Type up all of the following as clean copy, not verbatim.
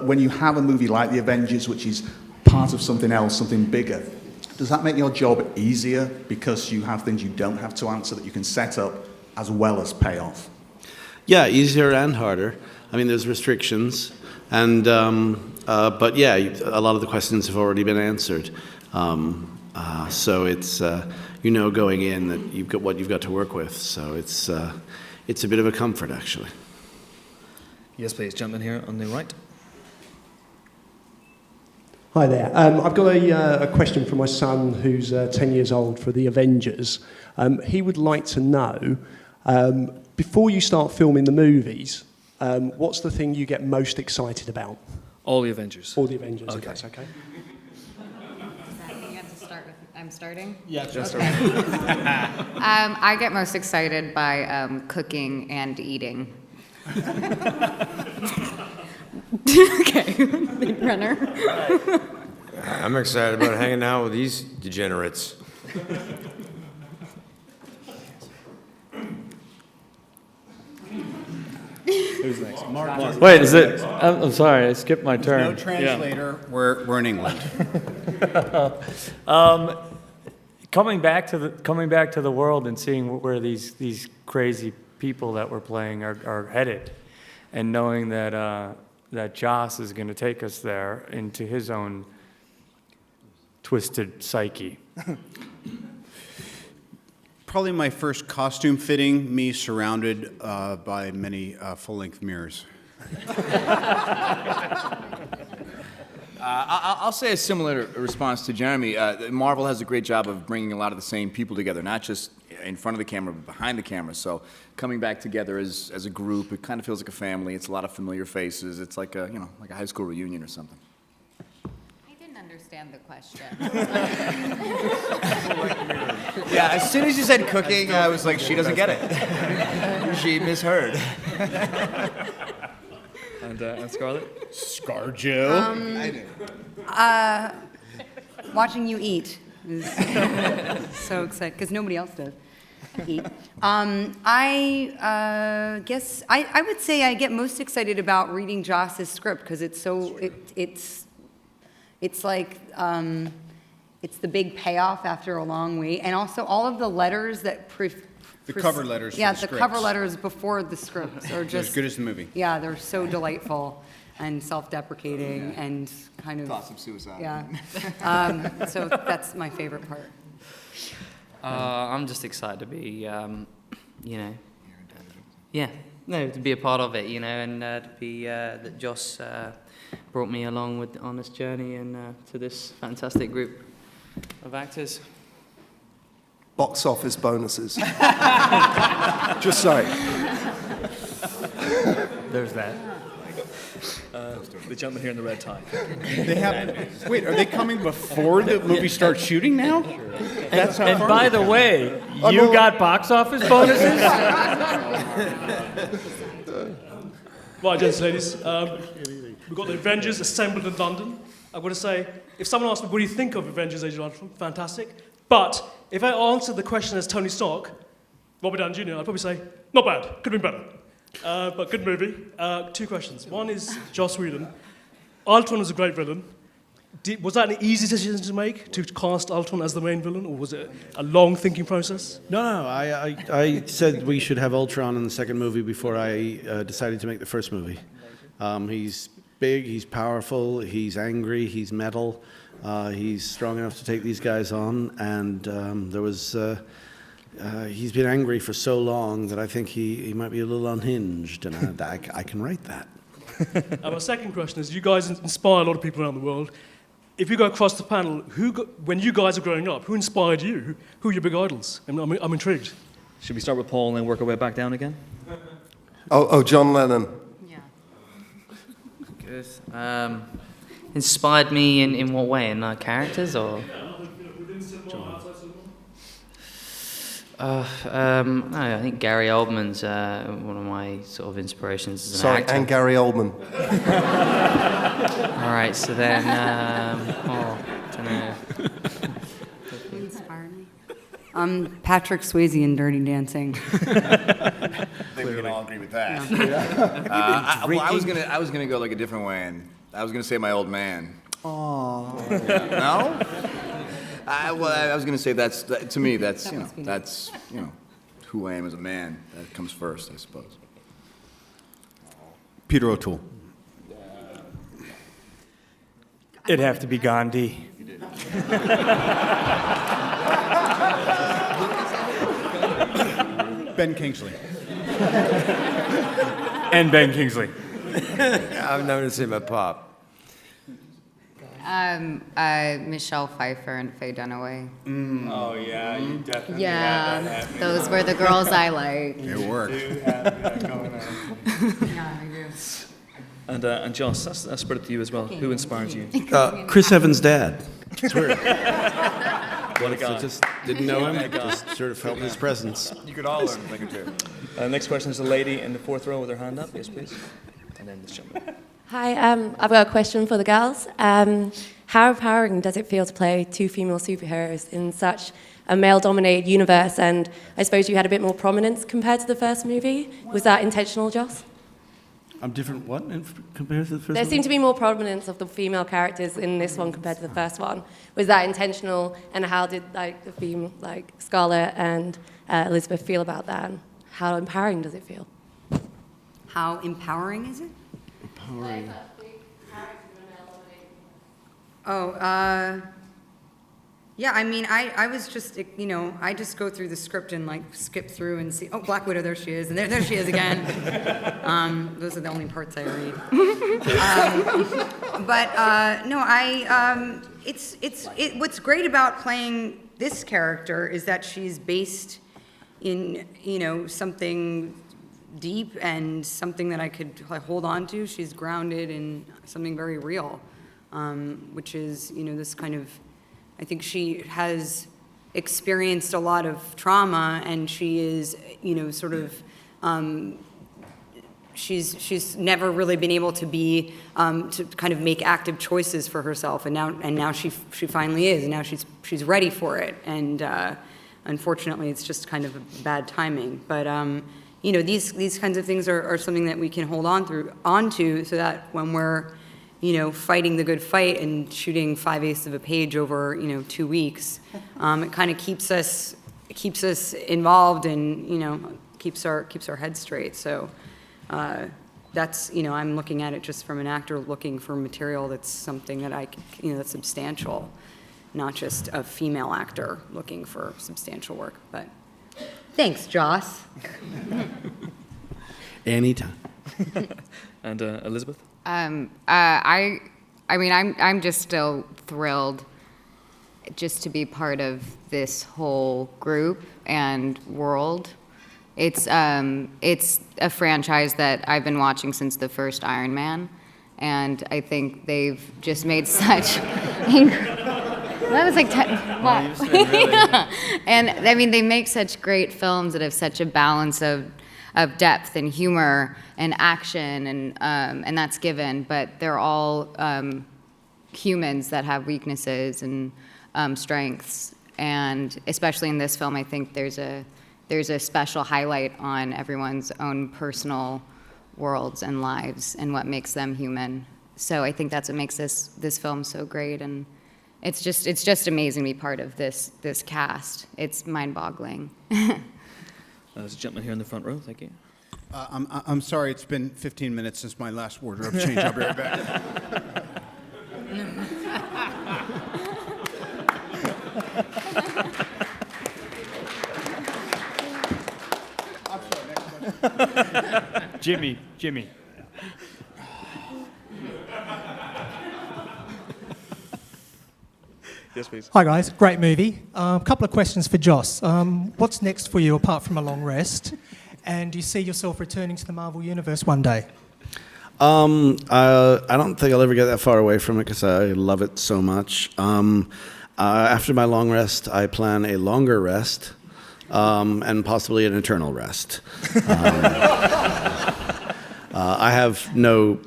when you have a movie like The Avengers, which is part of something else, something bigger, does that make your job easier because you have things you don't have to answer that you can set up as well as pay off? Yeah, easier and harder. I mean, there's restrictions, and but yeah, a lot of the questions have already been answered. So it's going in that you've got what you've got to work with. So it's a bit of a comfort, actually. Yes, please jump in here on the right. Hi there. I've got a question for my son who's 10 years old for the Avengers. He would like to know, before you start filming the movies, what's the thing you get most excited about? All the Avengers. All the Avengers, okay. If that's okay. You have to start with, I'm starting? Yeah, just okay. I get most excited by cooking and eating. Okay, Renner. I'm excited about hanging out with these degenerates. Who's next? Mark. Wait, is it? I'm sorry, I skipped my turn. No translator. Yeah. We're in England. Coming back to the world and seeing where these crazy people that we're playing are headed, and knowing that Joss is going to take us there into his own twisted psyche. Probably my first costume fitting, me surrounded by many full-length mirrors. I'll say a similar response to Jeremy. Marvel has a great job of bringing a lot of the same people together, not just in front of the camera, but behind the camera. So coming back together as a group, it kind of feels like a family. It's a lot of familiar faces. It's like a high school reunion or something. I didn't understand the question. Yeah, as soon as you said cooking, I was like, she doesn't get it. She misheard. And Scarlett? Scarjo. Watching you eat is so exciting, because nobody else does eat. I guess I would say I get most excited about reading Joss's script, because it's so, it's like, it's the big payoff after a long wait, and also all of the letters that the cover letters. Yeah, for the cover letters before the scripts are just as good as the movie. Yeah, they're so delightful and self-deprecating and kind of Thoughts of suicide. Yeah. So that's my favorite part. I'm just excited to be, to be a part of it, and to be that Joss brought me along on this journey and to this fantastic group of actors. Box office bonuses. Just saying. There's that. They jump in here in the red tie. They have. Wait, are they coming before the movie starts shooting now? That's how. And by the way, you got box office bonuses? Right, gents and ladies, we've got the Avengers assembled in London. I've got to say, if someone asked me, what do you think of Avengers Age of Ultron? Fantastic. But if I answered the question as Tony Stark, Robert Downey Jr., I'd probably say, not bad, could have been better. But good movie. Two questions. One is Joss Whedon. Ultron was a great villain. Was that an easy decision to make, to cast Ultron as the main villain, or was it a long thinking process? No, I said we should have Ultron in the second movie before I decided to make the first movie. He's big, he's powerful, he's angry, he's metal, he's strong enough to take these guys on, and he's been angry for so long that I think he might be a little unhinged, and I can write that. My second question is, you guys inspire a lot of people around the world. If you go across the panel, when you guys were growing up, who inspired you? Who are your big idols? I'm intrigued. Should we start with Paul and then work our way back down again? Oh, John Lennon. Yeah. Good. Inspired me in what way? In characters or? I think Gary Oldman's one of my sort of inspirations as an actor. And Gary Oldman. All right, so then, I don't know. Who inspired me? Patrick Swayze in Dirty Dancing. I think we can all agree with that. I was gonna go like a different way, and I was going to say my old man. Oh. No? I was going to say to me, that's who I am as a man. That comes first, I suppose. Peter O'Toole. It'd have to be Gandhi. Ben Kingsley. And Ben Kingsley. I'm not going to say my pop. Michelle Pfeiffer and Faye Dunaway. Oh, yeah, you definitely Yeah, have that happening. those were the girls I liked. It worked. You do have that going on. Yeah, I do. And Joss, that's spread to you as well. Who inspired you? Chris Evans' dad. It's weird. What a guy. I just didn't know him. Just sort of felt his presence. You could all learn a thing or two. Next question is the lady in the fourth row with her hand up. Yes, please. And then this gentleman. Hi, I've got a question for the girls. How empowering does it feel to play two female superheroes in such a male-dominated universe? And I suppose you had a bit more prominence compared to the first movie. Was that intentional, Joss? I'm different what compared to the first There one? seemed to be more prominence of the female characters in this one compared to the first one. Was that intentional? And how did the female, Scarlett and Elizabeth feel about that? And how empowering does it feel? How empowering is it? Empowering. Yeah, I mean, I was just, I just go through the script and skip through and see, oh, Black Widow, there she is, and there she is again. Those are the only parts I read. What's great about playing this character is that she's based in, something deep and something that I could hold on to. She's grounded in something very real, which is, this kind of, I think she has experienced a lot of trauma, and she is, she's never really been able to be, to kind of make active choices for herself, and now she finally is, and now she's ready for it, and unfortunately, it's just kind of a bad timing, but these kinds of things are something that we can hold onto, so that when we're fighting the good fight and shooting 5/8 of a page over, 2 weeks, it kind of keeps us involved and, keeps our head straight. So that's, I'm looking at it just from an actor looking for material that's something that that's substantial, not just a female actor looking for substantial work. But thanks, Joss. Anytime. And Elizabeth? I'm just still thrilled just to be part of this whole group and world. It's a franchise that I've been watching since the first Iron Man, and I think they've just made such. That was like 10. What? Yeah. And I mean, they make such great films that have such a balance of depth and humor and action, and that's given, but they're all humans that have weaknesses and strengths, and especially in this film, I think there's a special highlight on everyone's own personal worlds and lives and what makes them human. So I think that's what makes this film so great, and it's just amazing to be part of this cast. It's mind-boggling. There's a gentleman here in the front row. Thank you. I'm sorry, it's been 15 minutes since my last wardrobe change. I'll be right back. Jimmy. Yes, please. Hi guys, great movie. A couple of questions for Joss. What's next for you apart from a long rest? And do you see yourself returning to the Marvel Universe one day? I don't think I'll ever get that far away from it because I love it so much. After my long rest, I plan a longer rest and possibly an eternal rest. I have no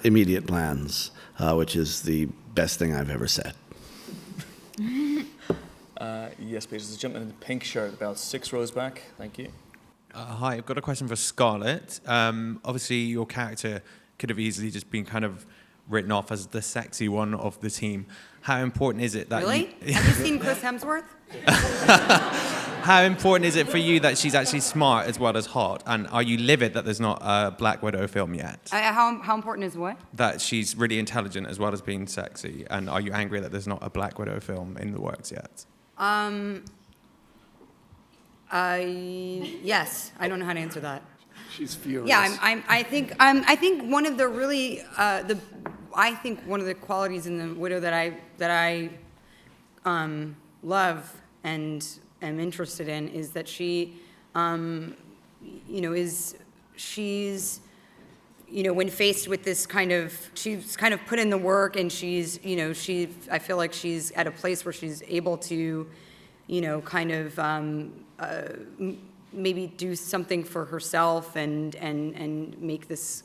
immediate plans, which is the best thing I've ever said. Yes, please. There's a gentleman in the pink shirt about 6 rows back. Thank you. Hi, I've got a question for Scarlett. Obviously, your character could have easily just been kind of written off as the sexy one of the team. How important is it that Really? you... Have you seen Chris Hemsworth? How important is it for you that she's actually smart as well as hot? And are you livid that there's not a Black Widow film yet? How important is what? That she's really intelligent as well as being sexy. And are you angry that there's not a Black Widow film in the works yet? Yes. I don't know how to answer that. She's furious. Yeah, I think one of the really I think one of the qualities in the Widow that I love and am interested in is that she, she's, when faced with this she's kind of put in the work, and she's, I feel like she's at a place where she's able to, maybe do something for herself and make this,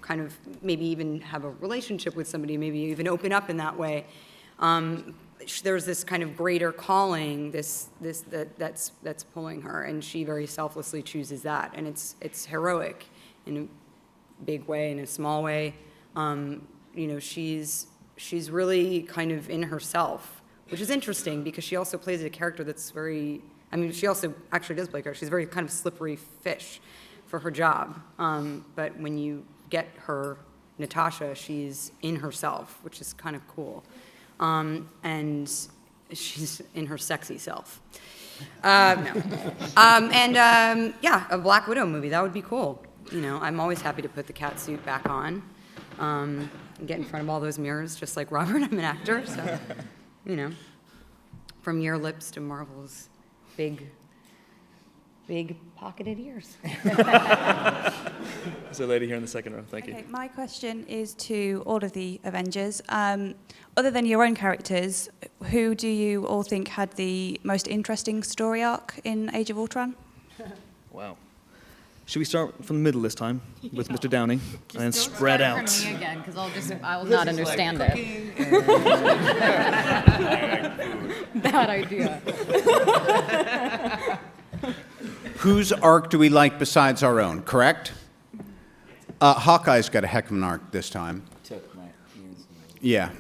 kind of maybe even have a relationship with somebody, maybe even open up in that way. There's this kind of greater calling, that's pulling her, and she very selflessly chooses that, and it's heroic in a big way, in a small way. She's really kind of in herself, which is interesting because she also plays a character that's very. She also actually does play a character. She's very kind of slippery fish for her job, but when you get her, Natasha, she's in herself, which is kind of cool. And she's in her sexy self. No. A Black Widow movie, that would be cool. I'm always happy to put the cat suit back on and get in front of all those mirrors, just like Robert. I'm an actor, so, from your lips to Marvel's big pocketed ears. There's a lady here in the second row. Thank you. Okay, my question is to all of the Avengers. Other than your own characters, who do you all think had the most interesting story arc in Age of Ultron? Wow. Should we start from the middle this time with Mr. Downey and then spread out? From me again, because I will not understand it. Bad idea. Whose arc do we like besides our own, correct? Hawkeye's got a heck of an arc this time. Yeah.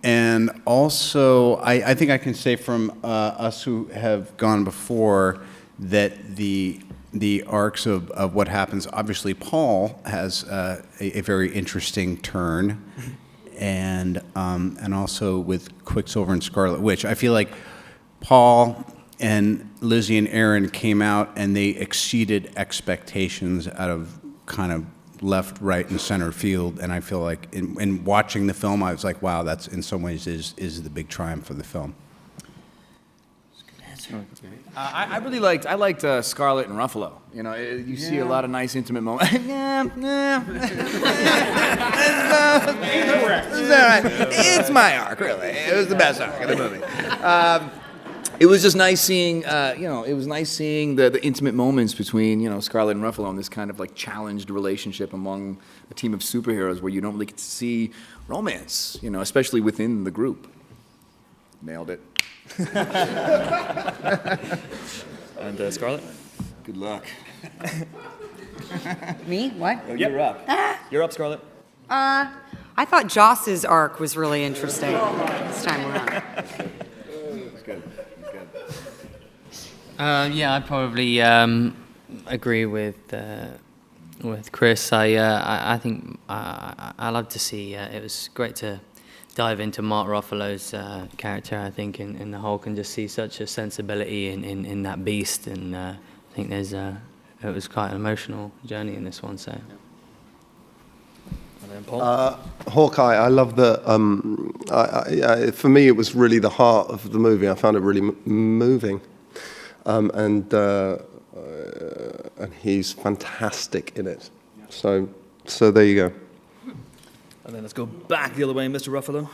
And also, I think I can say from us who have gone before that the arcs of what happens, obviously Paul has a very interesting turn, and also with Quicksilver and Scarlet Witch. I feel like Paul and Lizzie and Aaron came out and they exceeded expectations out of kind of left, right, and center field, and I feel like in watching the film, I was like, wow, that's in some ways is the big triumph of the film. I liked Scarlett and Ruffalo. You see a lot of nice intimate moments. It's my arc, really. It was the best arc of the movie. It was just nice seeing, the intimate moments between, Scarlett and Ruffalo and this kind of like challenged relationship among a team of superheroes where you don't really get to see romance, especially within the group. Nailed it. And Scarlett? Good luck. Me? What? Oh, you're up. You're up, Scarlett. I thought Joss's arc was really interesting this time around. It's good. Yeah, I'd probably agree with Chris. I think I love to see. It was great to dive into Mark Ruffalo's character. I think in the Hulk, and just see such a sensibility in that beast. And I think it was quite an emotional journey in this one. So. And then Paul? Hawkeye, I love the. For me, it was really the heart of the movie. I found it really moving. And he's fantastic in it. So there you go. And then let's go back the other way, Mr. Ruffalo.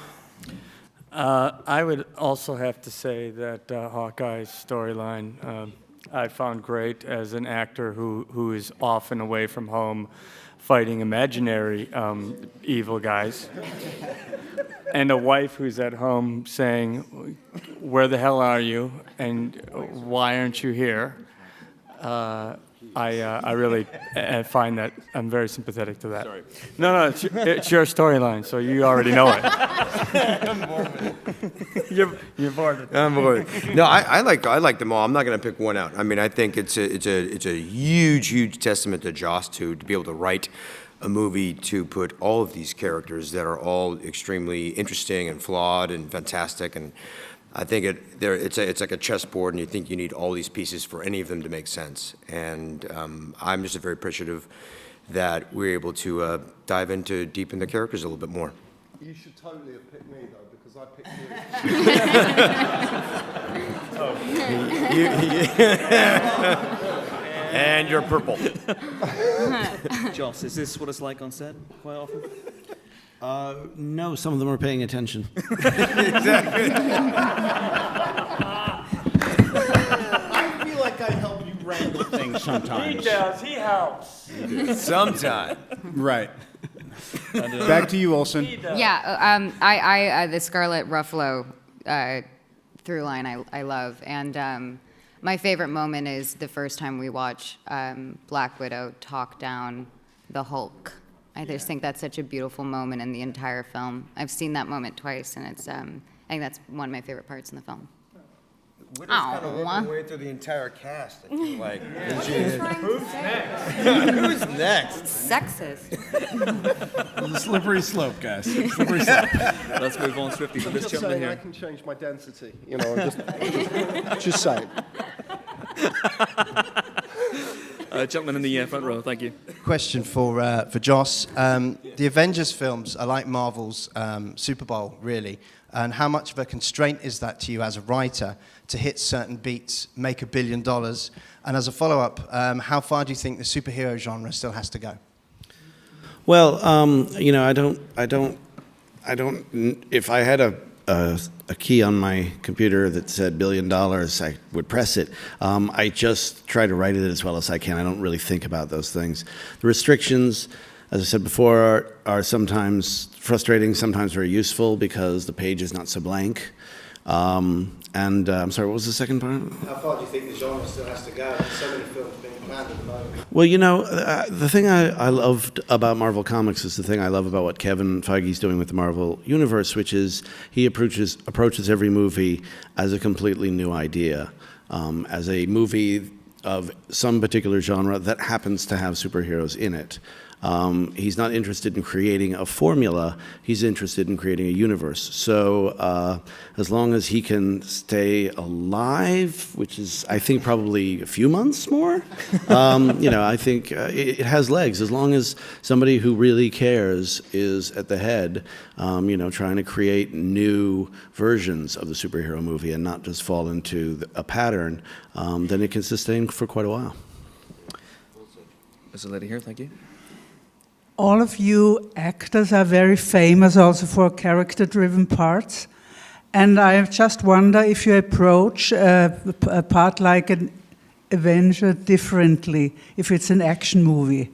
I would also have to say that Hawkeye's storyline I found great as an actor who is off and away from home fighting imaginary evil guys. And a wife who's at home saying, "Where the hell are you? And why aren't you here?" I really find that I'm very sympathetic to that. Sorry. No, it's your storyline, so you already know it. You're bored. I'm bored. No, I like them all. I'm not going to pick one out. I mean, I think it's a huge testament to Joss to be able to write a movie to put all of these characters that are all extremely interesting and flawed and fantastic, and I think it's like a chessboard, and you think you need all these pieces for any of them to make sense. And I'm just very appreciative that we're able to dive deep in the characters a little bit more. You should totally have picked me though, because I picked you. And you're purple. Joss, is this what it's like on set quite often? No, some of them are paying attention. Exactly. I feel like I help you wrangle things sometimes. He does. He helps. Sometime. Right. Back to you, Olsen. Yeah, I the Scarlett Ruffalo through line I love, and my favorite moment is the first time we watch Black Widow talk down the Hulk. I just think that's such a beautiful moment in the entire film. I've seen that moment twice, and it's I think that's one of my favorite parts in the film. Widow's kind of working way through the entire cast. I feel like. Who's next? Who's next? Sexist. The slippery slope, guys. Slippery slope. Let's move on swiftly to this Just gentleman saying, I here. can change my density. You know, just saying. Gentleman in the front row, thank you. Question for Joss. The Avengers films are like Marvel's Super Bowl, really. And how much of a constraint is that to you as a writer to hit certain beats, make $1 billion? And as a follow-up, how far do you think the superhero genre still has to go? Well, you know, I don't. If I had a key on my computer that said $1 billion, I would press it. I just try to write it as well as I can. I don't really think about those things. The restrictions, as I said before, are sometimes frustrating, sometimes very useful because the page is not so blank. And I'm sorry, what was the second part? How far do you think the genre still has to go? There's so many films being planned at the moment. Well, you know, the thing I loved about Marvel Comics is the thing I love about what Kevin Feige's doing with the Marvel Universe, which is he approaches every movie as a completely new idea, as a movie of some particular genre that happens to have superheroes in it. He's not interested in creating a formula, he's interested in creating a universe. So as long as he can stay alive, which is, I think, probably a few months more, you know, I think it has legs. As long as somebody who really cares is at the head, you know, trying to create new versions of the superhero movie and not just fall into a pattern, then it can sustain for quite a while. There's a lady here, thank you. All of you actors are very famous also for character-driven parts. And I just wonder if you approach a part like an Avenger differently, if it's an action movie.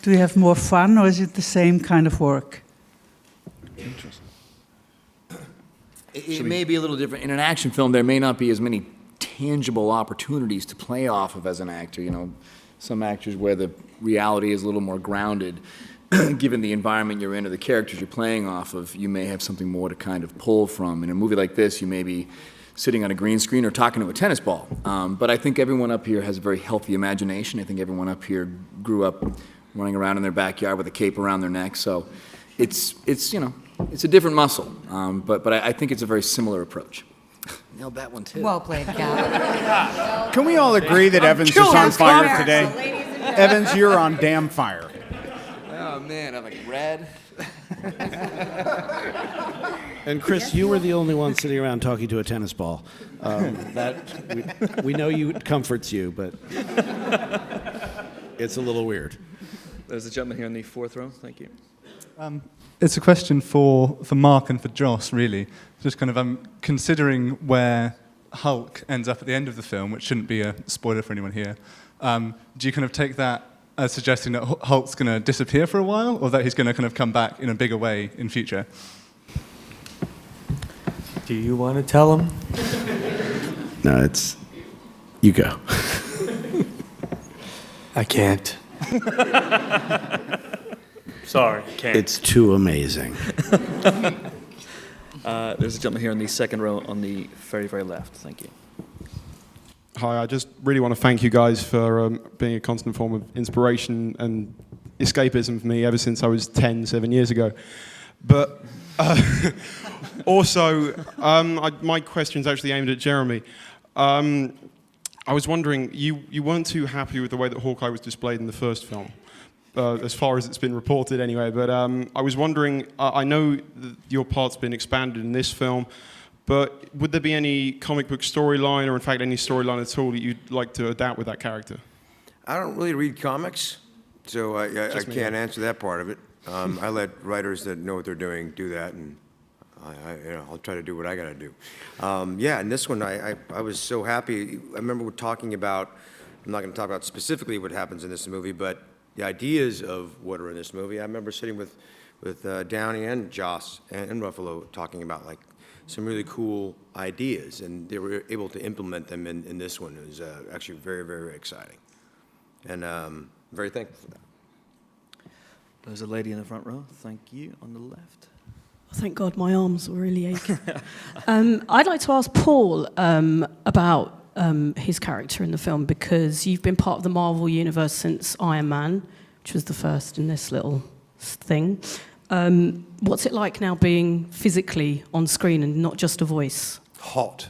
Do you have more fun, or is it the same kind of work? Interesting. It may be a little different. In an action film, there may not be as many tangible opportunities to play off of as an actor. You know, some actors where the reality is a little more grounded, given the environment you're in or the characters you're playing off of, you may have something more to kind of pull from. In a movie like this, you may be sitting on a green screen or talking to a tennis ball. But I think everyone up here has a very healthy imagination. I think everyone up here grew up running around in their backyard with a cape around their neck. So it's you know, it's a different muscle. But I think it's a very similar approach. Nailed that one too. Well played, Cal. Can we all agree that Evans is on fire today? Evans, you're on damn fire. Oh man, I'm like red. And Chris, you were the only one sitting around talking to a tennis ball. That we know it comforts you, but it's a little weird. There's a gentleman here in the fourth row, thank you. It's a question for Mark and for Joss, really. Just kind of considering where Hulk ends up at the end of the film, which shouldn't be a spoiler for anyone here. Do you kind of take that as suggesting that Hulk's going to disappear for a while, or that he's going to kind of come back in a bigger way in future? Do you want to tell him? No, it's you go. I can't. Sorry, can't. It's too amazing. There's a gentleman here in the second row on the very, very left. Thank you. Hi, I just really want to thank you guys for being a constant form of inspiration and escapism for me ever since I was 7 years ago. But also, my question's actually aimed at Jeremy. I was wondering, you weren't too happy with the way that Hawkeye was displayed in the first film, as far as it's been reported anyway, but I was wondering, I know that your part's been expanded in this film, but would there be any comic book storyline, or in fact any storyline at all that you'd like to adapt with that character? I don't really read comics, so I can't answer that part of it. I let writers that know what they're doing do that, and I'll try to do what I got to do. Yeah, and this one, I was so happy. I remember we're talking about, I'm not going to talk about specifically what happens in this movie, but the ideas of what are in this movie. I remember sitting with Downey and Joss and Ruffalo talking about like some really cool ideas, and they were able to implement them in this one. It was actually very, very, very exciting, and I'm very thankful for that. There's a lady in the front row. Thank you. On the left. Thank God my arms were really aching. I'd like to ask Paul about his character in the film, because you've been part of the Marvel Universe since Iron Man, which was the first in this little thing. What's it like now being physically on screen and not just a voice? Hot.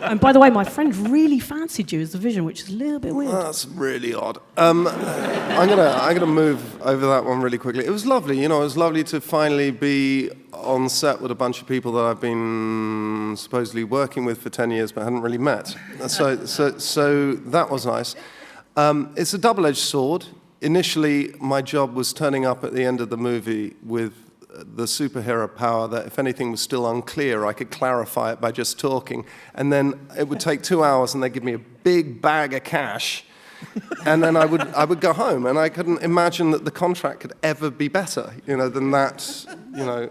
And by the way, my friend really fancied you as the Vision, which is a little bit weird. That's really odd. I'm gonna move over that one really quickly. It was lovely, you know. It was lovely to finally be on set with a bunch of people that I've been supposedly working with for 10 years but hadn't really met. So that was nice. It's a double-edged sword. Initially, my job was turning up at the end of the movie with the superhero power that if anything was still unclear, I could clarify it by just talking. And then it would take 2 hours and they'd give me a big bag of cash. And then I would go home, and I couldn't imagine that the contract could ever be better, you know, than that, you know,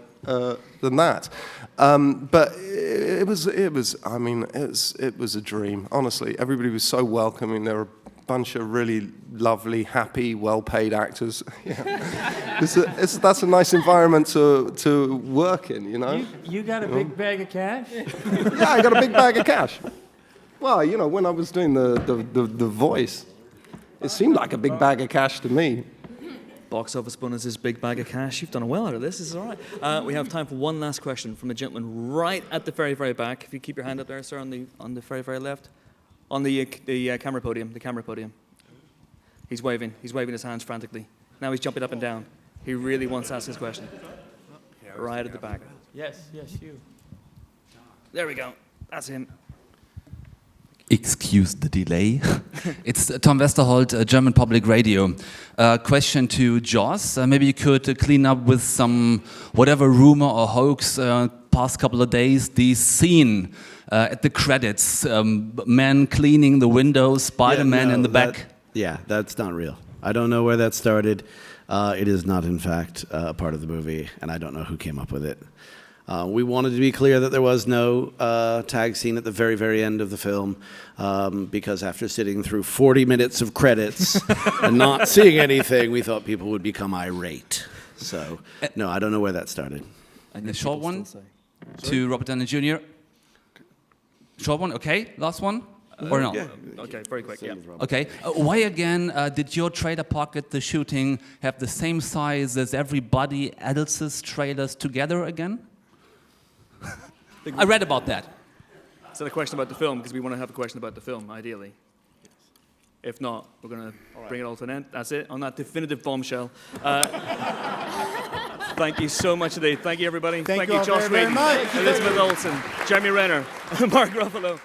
than that. But it was a dream, honestly. Everybody was so welcoming. There were bunch of really lovely, happy, well-paid actors. Yeah. That's a nice environment to work in, you know? You got a big bag of cash? Yeah, I got a big bag of cash. Well, you know, when I was doing the voice, it seemed like a big bag of cash to me. Box office bonuses, big bag of cash. You've done well out of this. This is all right. We have time for one last question from a gentleman right at the very, very back. If you keep your hand up there, sir, on the very, very left. On the camera podium, He's waving his hands frantically. Now he's jumping up and down. He really wants to ask his question. Right at the back. Yes, you. There we go. That's him. Excuse the delay. It's Tom Westerholt, German Public Radio. Question to Joss. Maybe you could clean up with some whatever rumor or hoax past couple of days. The scene at the credits, men cleaning the windows, Spider-Man in the back. That's not real. I don't know where that started. It is not, in fact, a part of the movie, and I don't know who came up with it. We wanted to be clear that there was no tag scene at the very, very end of the film, because after sitting through 40 minutes of credits and not seeing anything, we thought people would become irate. So, no, I don't know where that started. And the short one to Robert Downey Jr. Short one, okay. Last one, or no? Yeah. Okay, very quick. Yeah. Okay. Why again did your trailer park at the shooting have the same size as everybody else's trailers together again? I read about that. Is that a question about the film? Because we want to have a question about the film, ideally. If not, we're going to bring it all to an end. That's it, on that definitive bombshell. Thank you so much indeed. Thank you, everybody. Thank you Josh very, very Whedon, much. Elizabeth Olsen, Jeremy Renner, Mark Ruffalo.